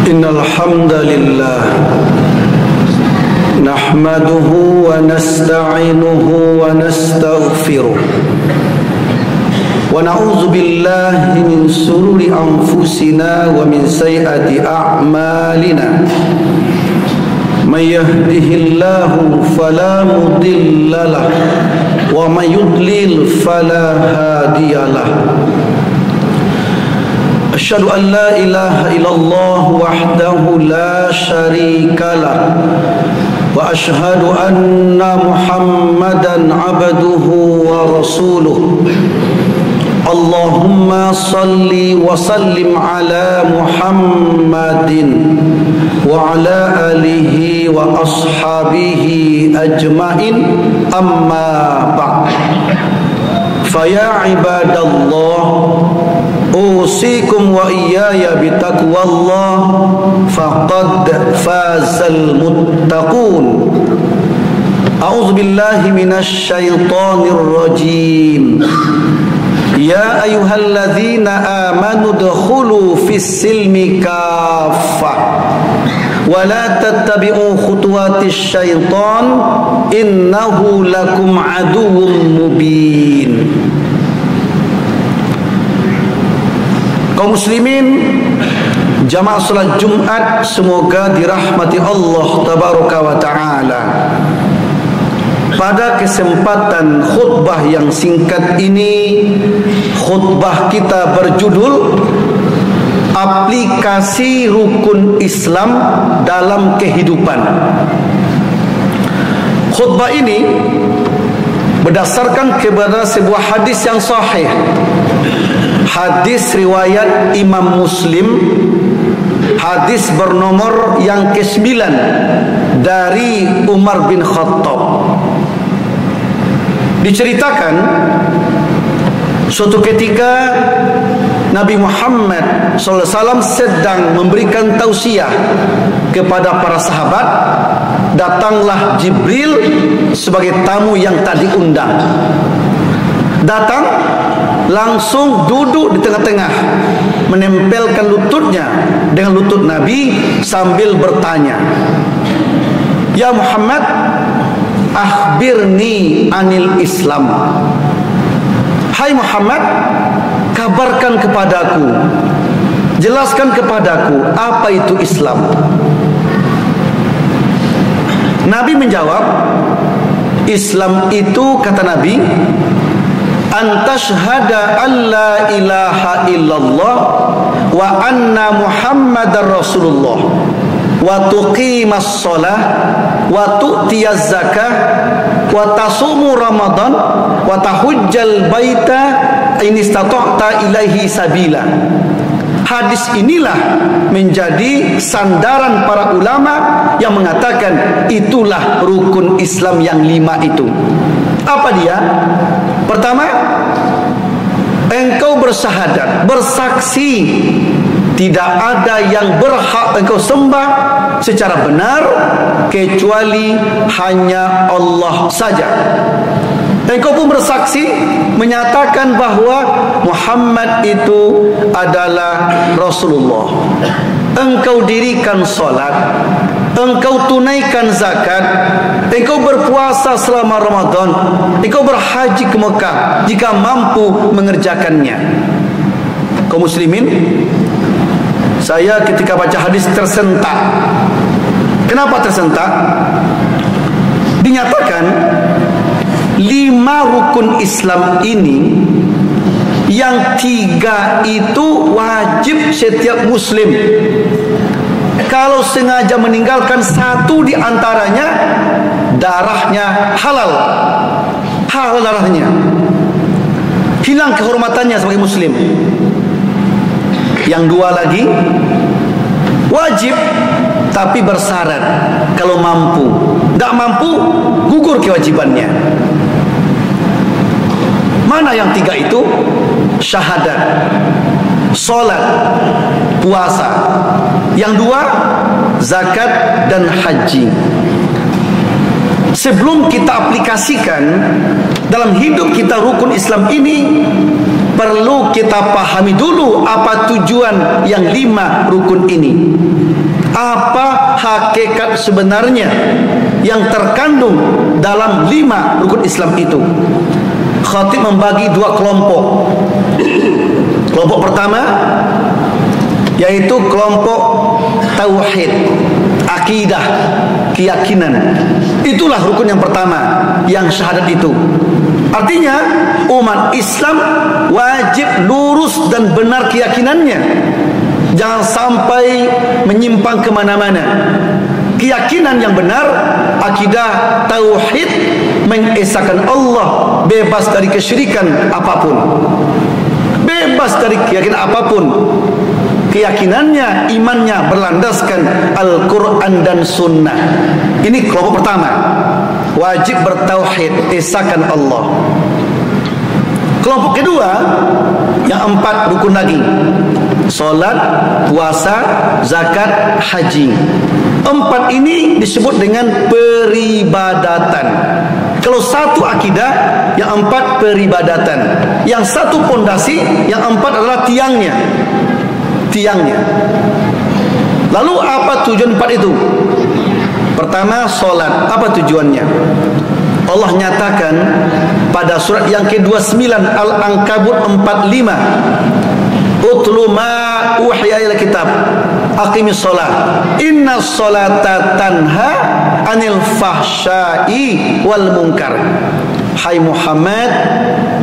Innal hamdalillah nahmaduhu wa nasta'inuhu wa nastaghfiruh wa na'udzu billahi min shururi anfusina wa min sayyiati a'malina. May yahdihillahu fala mudilla lahu wa may yudlil fala hadiyalah. Asyhadu an la ilaha illallah wahdahu la syarika lah wa asyhadu anna Muhammadan abduhu wa rasuluh. Allahumma salli wa sallim ala Muhammadin wa ala alihi wa ashabihi ajmain, amma ba'd. Faya ibadallah, usikum wa iyaya bitaqwallah, faqad fazal muttaqun. A'udzu billahi minasy syaithanir rajim. Ya ayyuhalladzina amanu dkhulu fis silmi kaffah wa la tattabi'u khutuwatis syaitan innahu lakum aduwwum mubin. Kaum muslimin jamaah salat Jumat, semoga dirahmati Allah tabaraka wa taala. Pada kesempatan khutbah yang singkat ini, khutbah kita berjudul aplikasi rukun Islam dalam kehidupan. Khutbah ini berdasarkan kepada sebuah hadis yang sahih. Hadis riwayat Imam Muslim, hadis bernomor yang ke-9 dari Umar bin Khattab. Diceritakan suatu ketika Nabi Muhammad SAW sedang memberikan tausiah kepada para sahabat. Datanglah Jibril sebagai tamu yang tak diundang. Datang langsung duduk di tengah-tengah, menempelkan lututnya dengan lutut Nabi sambil bertanya, "Ya Muhammad, akhbirni anil Islam." Hai Muhammad, kabarkan kepadaku, jelaskan kepadaku apa itu Islam. Nabi menjawab, Islam itu, kata Nabi, antashhada an la ilaha illallah wa anna Muhammadar Rasulullah wa tuqimas shalah wa tu'tiyaz zakah wa tasumu ramadan wa tahujjal baita in istata'ta ilaihi sabila. Hadis inilah menjadi sandaran para ulama yang mengatakan itulah rukun Islam yang 5 itu. Apa dia? Pertama, engkau bersyahadat, bersaksi tidak ada yang berhak engkau sembah secara benar kecuali hanya Allah saja. Engkau pun bersaksi menyatakan bahwa Muhammad itu adalah Rasulullah. Engkau dirikan salat, engkau tunaikan zakat, engkau berpuasa selama Ramadan, engkau berhaji ke Mekah jika mampu mengerjakannya. Kaum muslimin, saya ketika baca hadis tersentak. Kenapa tersentak? Dinyatakan 5 rukun Islam ini, yang 3 itu wajib setiap muslim. Kalau sengaja meninggalkan 1 di antaranya, darahnya halal darahnya, hilang kehormatannya sebagai muslim. Yang 2 lagi wajib tapi bersyarat, kalau mampu. Tidak mampu, gugur kewajibannya. Mana yang 3 itu? Syahadat, salat, puasa. Yang 2 zakat dan haji. Sebelum kita aplikasikan dalam hidup kita rukun Islam ini, perlu kita pahami dulu apa tujuan yang 5 rukun ini. apa hakikat sebenarnya yang terkandung dalam 5 rukun Islam itu. Khatib membagi 2 kelompok. Kelompok pertama yaitu kelompok tauhid, akidah, keyakinan. Itulah rukun yang pertama, yang syahadat itu. Artinya umat Islam wajib lurus dan benar keyakinannya. Jangan sampai menyimpang kemana-mana. Keyakinan yang benar, akidah tauhid, mengesahkan Allah, bebas dari kesyirikan apapun, bebas dari keyakinan apapun. Keyakinannya, imannya berlandaskan Al-Quran dan Sunnah. Ini kelompok pertama, wajib bertauhid, esahkan Allah. Kelompok kedua, yang 4 rukun lagi: solat, puasa, zakat, haji. 4 ini disebut dengan peribadatan. Kalau 1 akidah, yang 4 peribadatan. Yang 1 pondasi, yang 4 adalah tiangnya. Lalu apa tujuan 4 itu? Pertama, solat. Apa tujuannya? Allah nyatakan pada surat yang ke-29 Al-Ankabut 45, utlu ma uhiya ila kitab aqimis sholat inna sholata tanha anil fahsyai wal munkar. Hai Muhammad,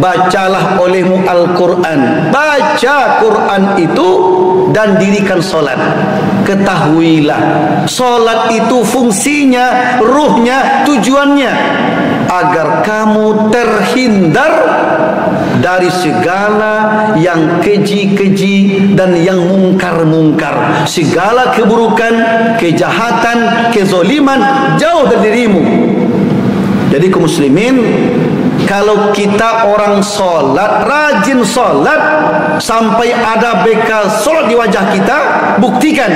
bacalah olehmu Al-Quran, baca Quran itu dan dirikan solat. Ketahuilah, solat itu fungsinya, ruhnya, tujuannya agar kamu terhindar dari segala yang keji-keji dan yang mungkar-mungkar. Segala keburukan, kejahatan, kezoliman jauh dari dirimu. Jadi kaum muslimin, kalau kita orang solat, rajin solat, sampai ada bekal solat di wajah kita, buktikan.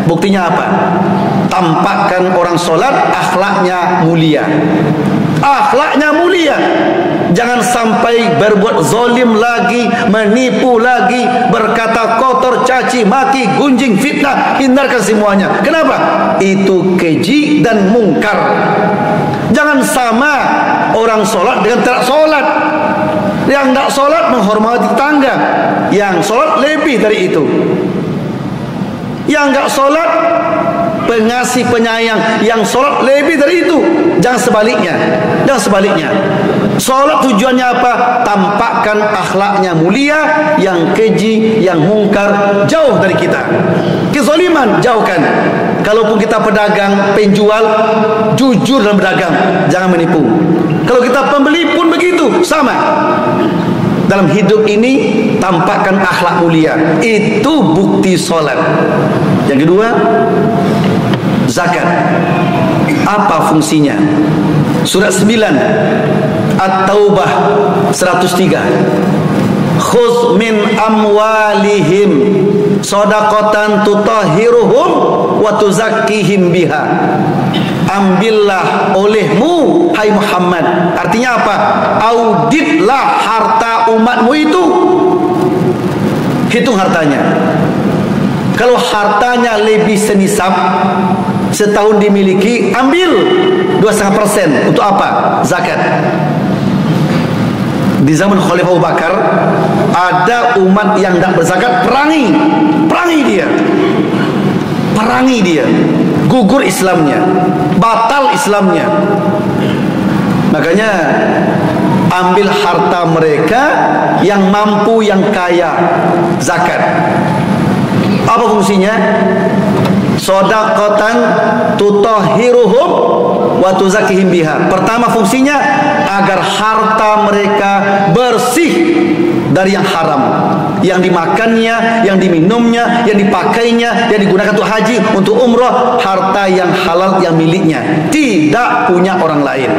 Buktinya apa? Tampakkan orang solat akhlaknya mulia. Akhlaknya mulia. Jangan sampai berbuat zalim lagi, menipu lagi, berkata kotor, caci, maki, gunjing, fitnah. Hindarkan semuanya. Kenapa? Itu keji dan mungkar. Jangan sama orang solat dengan tidak solat. Yang tidak solat menghormati tetangga, yang solat lebih dari itu. Yang tidak solat pengasih penyayang, yang solat lebih dari itu. Jangan sebaliknya. Jangan sebaliknya. Solat tujuannya apa? Tampakkan akhlaknya mulia, yang keji, yang mungkar jauh dari kita. Kezaliman jauhkan. Kalaupun kita pedagang, penjual, jujur dalam berdagang, jangan menipu. Kalau kita pembeli pun begitu, sama. Dalam hidup ini tampakkan akhlak mulia. Itu bukti solat. Yang kedua, zakat. Apa fungsinya? Surat 9 At-Taubah 103. Khudz min amwalihim shadaqatan tutahhiruhum wa tuzakkihim biha. Ambillah olehmu hai Muhammad. Artinya apa? Auditlah harta umatmu itu. Hitung hartanya. Kalau hartanya lebih senisab, setahun dimiliki, ambil 2,5%. Untuk apa? Zakat. Di zaman Khalifah Abu Bakar, ada umat yang tidak berzakat, perangi dia, gugur Islamnya, batal Islamnya. Makanya ambil harta mereka yang mampu, yang kaya, zakat. Apa fungsinya? Shadaqatan tutahhiruhum wa tuzakkihim biha. Pertama fungsinya agar harta mereka bersih dari yang haram, yang dimakannya, yang diminumnya, yang dipakainya, yang digunakan untuk haji, untuk umrah, harta yang halal, yang miliknya, tidak punya orang lain.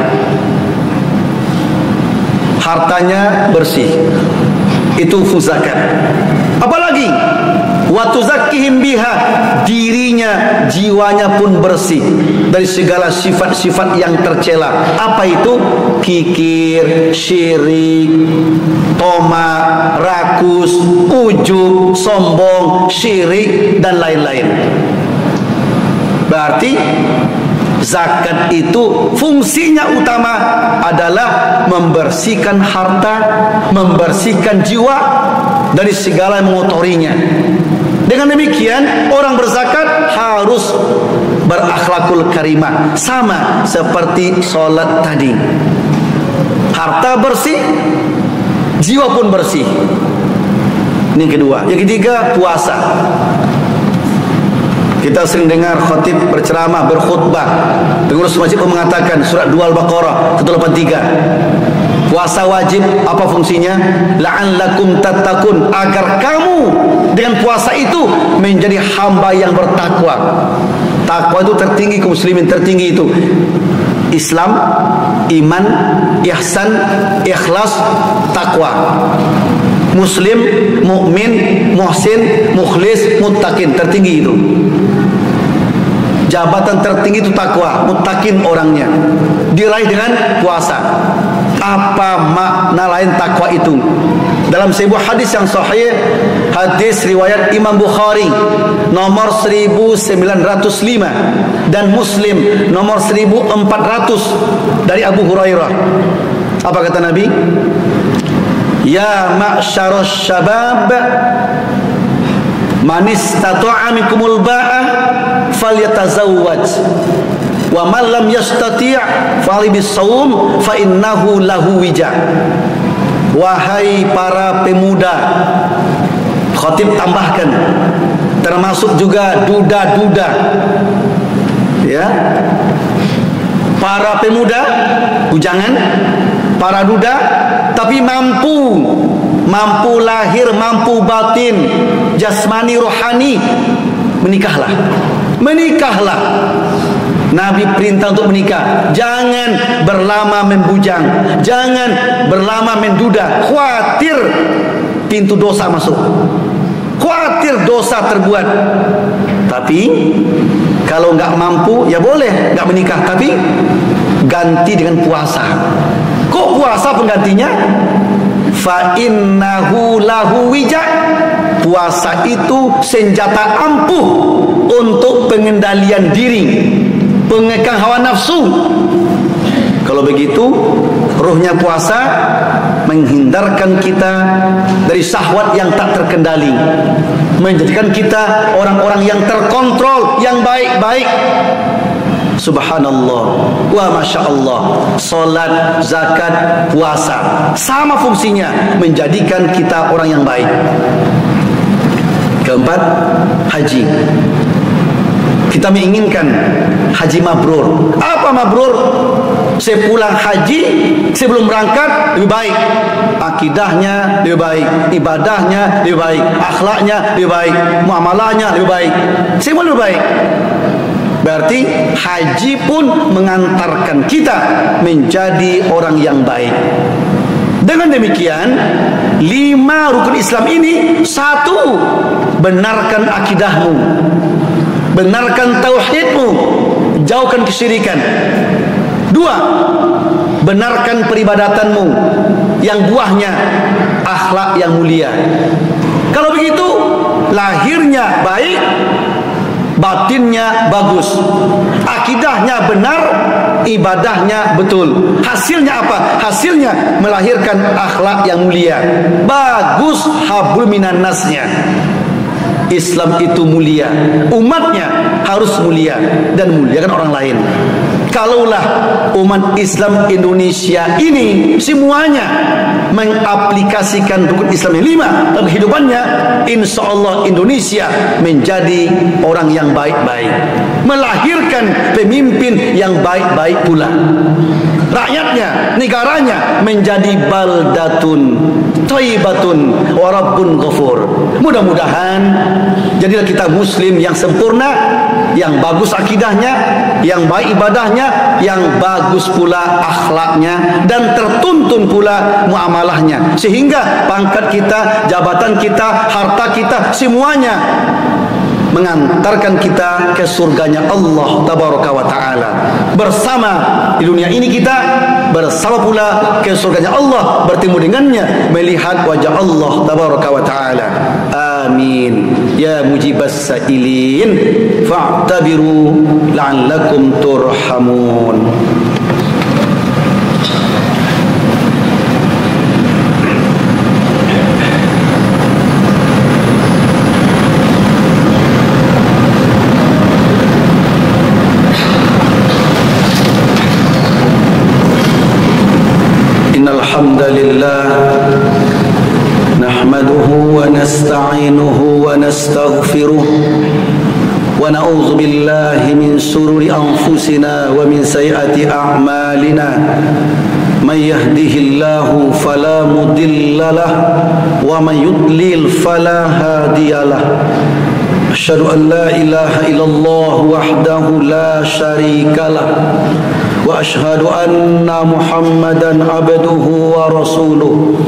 Hartanya bersih. Itu fungsi zakat. Apalagi wa tuzakkihim biha, dirinya, jiwanya pun bersih dari segala sifat-sifat yang tercela. Apa itu? Kikir, syirik, toma, rakus, ujub, sombong, syirik dan lain-lain. Berarti zakat itu fungsinya utama adalah membersihkan harta, membersihkan jiwa dari segala yang mengotorinya. Dengan demikian orang berzakat harus berakhlakul karimah, sama seperti sholat tadi. Harta bersih, jiwa pun bersih. Ini yang kedua. Yang ketiga, puasa. Kita sering dengar khatib berceramah, berkhutbah. Pengurus masjid pun mengatakan surat 2 Al-Baqarah 183. Puasa wajib, apa fungsinya? La'allakum tattaqun, agar kamu dengan puasa itu menjadi hamba yang bertakwa. Takwa itu tertinggi, kaum muslimin tertinggi itu Islam, iman, ihsan, ikhlas, takwa. Muslim, mukmin, muhsin, mukhlis, muttaqin, tertinggi itu. Jabatan tertinggi itu takwa, muttaqin orangnya. Diraih dengan puasa. Apa makna lain takwa itu? Dalam sebuah hadis yang sahih, hadis riwayat Imam Bukhari nomor 1905 dan Muslim nomor 1400 dari Abu Hurairah. Apa kata Nabi? Ya ma'syarus syabab, man istata'a minkumul ba'ah falyatazawwaj, wa man lam yastati' falibis shaum fa innahu lahu wija. Wahai para pemuda, khatib tambahkan, termasuk juga duda-duda, ya, para pemuda, bujangan, para duda, tapi mampu lahir, mampu batin, jasmani, rohani, menikahlah. Nabi perintah untuk menikah. Jangan berlama membujang, jangan berlama menduda. Khawatir pintu dosa masuk, khawatir dosa terbuat. Tapi kalau nggak mampu, ya boleh nggak menikah, tapi ganti dengan puasa. Kok puasa penggantinya? Fa innahu lahu wija. Puasa itu senjata ampuh untuk pengendalian diri, pengekang hawa nafsu. Kalau begitu, ruhnya puasa menghindarkan kita dari syahwat yang tak terkendali, menjadikan kita orang-orang yang terkontrol, yang baik-baik. Subhanallah wa masya Allah. Salat, zakat, puasa sama fungsinya, menjadikan kita orang yang baik. Keempat, haji. Kita menginginkan haji mabrur. Apa mabrur? Sepulang haji, sebelum berangkat lebih baik, akidahnya lebih baik, ibadahnya lebih baik, akhlaknya lebih baik, muamalahnya lebih baik, semua lebih baik. Berarti haji pun mengantarkan kita menjadi orang yang baik. Dengan demikian, 5 rukun Islam ini: 1. Benarkan akidahmu, benarkan tauhidmu, jauhkan kesyirikan. 2. Benarkan peribadatanmu yang buahnya akhlak yang mulia. Kalau begitu, lahirnya baik, batinnya bagus, akidahnya benar, ibadahnya betul. Hasilnya apa? Hasilnya melahirkan akhlak yang mulia. Bagus hablum minan nasnya. Islam itu mulia, umatnya harus mulia dan muliakan orang lain. Kalaulah umat Islam Indonesia ini semuanya mengaplikasikan rukun Islam yang 5 dalam kehidupannya, insya Allah Indonesia menjadi orang yang baik-baik, melahirkan pemimpin yang baik-baik pula. Rakyatnya, negaranya menjadi baldatun thayyibatun wa rabbun ghafur. Mudah-mudahan jadilah kita muslim yang sempurna, yang bagus akidahnya, yang baik ibadahnya, yang bagus pula akhlaknya, dan tertuntun pula muamalahnya, sehingga pangkat kita, jabatan kita, harta kita, semuanya mengantarkan kita ke surganya Allah tabaraka wa ta'ala. Bersama di dunia ini kita, bersama pula ke surganya Allah, bertemu dengannya, melihat wajah Allah tabaraka wa ta'ala. Amin ya mujib ajibas sa'ilin fa'tabiru la'allakum turhamun. Alhamdulillah nahmaduhu wa nasta'inuhu wa nastaghfiruh wa na'udzu billahi min shururi anfusina wa min sayyiati a'malina may yahdihillahu fala mudilla lahu wa may yudlil fala hadiyalah. Asyhadu an la ilaha illallah wahdahu la syarikalah wa asyhadu anna Muhammadan abduhu wa rasuluh.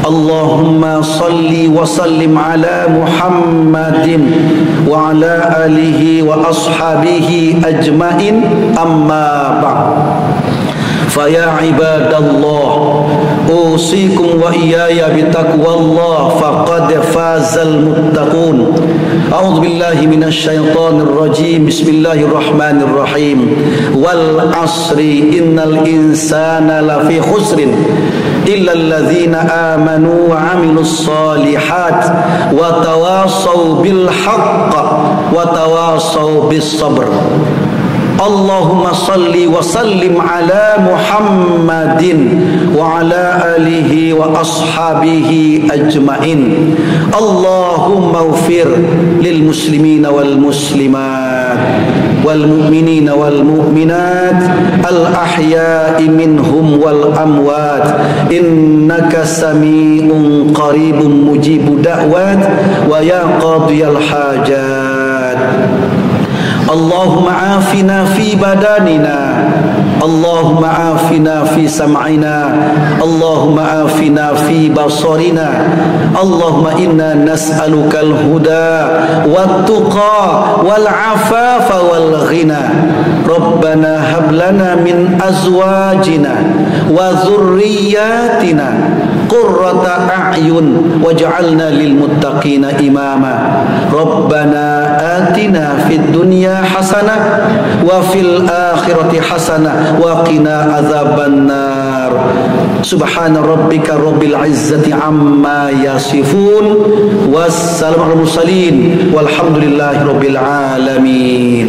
Allahumma salli wa sallim ala Muhammadin wa ala alihi wa ashabihi ajmain, amma ba'd. Faya ibadallah, usikum wa iyaya bitaqwallah, faqad fazal muttaqun. A'udzu billahi minasy syaithanir rajim. Bismillahirrahmanirrahim. Wal asri innal insana lafi khusrin illa alladzina amanu wa 'amilus shalihat wa tawasaw bil haqq wa tawasaw bis sabr. Allahumma salli wa sallim ala Muhammadin wa ala alihi wa ashabihi ajmain. Allahumma ufir lil muslimina wal muslimat wal mu'minina wal mu'minat al ahya'i minhum wal amwat innaka sami'un qaribun mujibu da'wat wa ya qadiyal hajat. Allahumma afina fi badanina, Allahumma afina fi sam'ina, Allahumma afina fi basarina, Allahumma inna nas'aluka al-huda wat-tuqa wal-afafa wal-ghina. Rabbana hab lana min azwajina wa dhurriyyatina qurrata a'yun waj'alna lil muttaqina imama. Rabbana atina fid dunya hasanah wa fil akhirati hasanah wa qina adzaban nar. Subhana rabbika rabbil izzati amma yasifun, wassalamu alal mursalin walhamdulillahi rabbil alamin.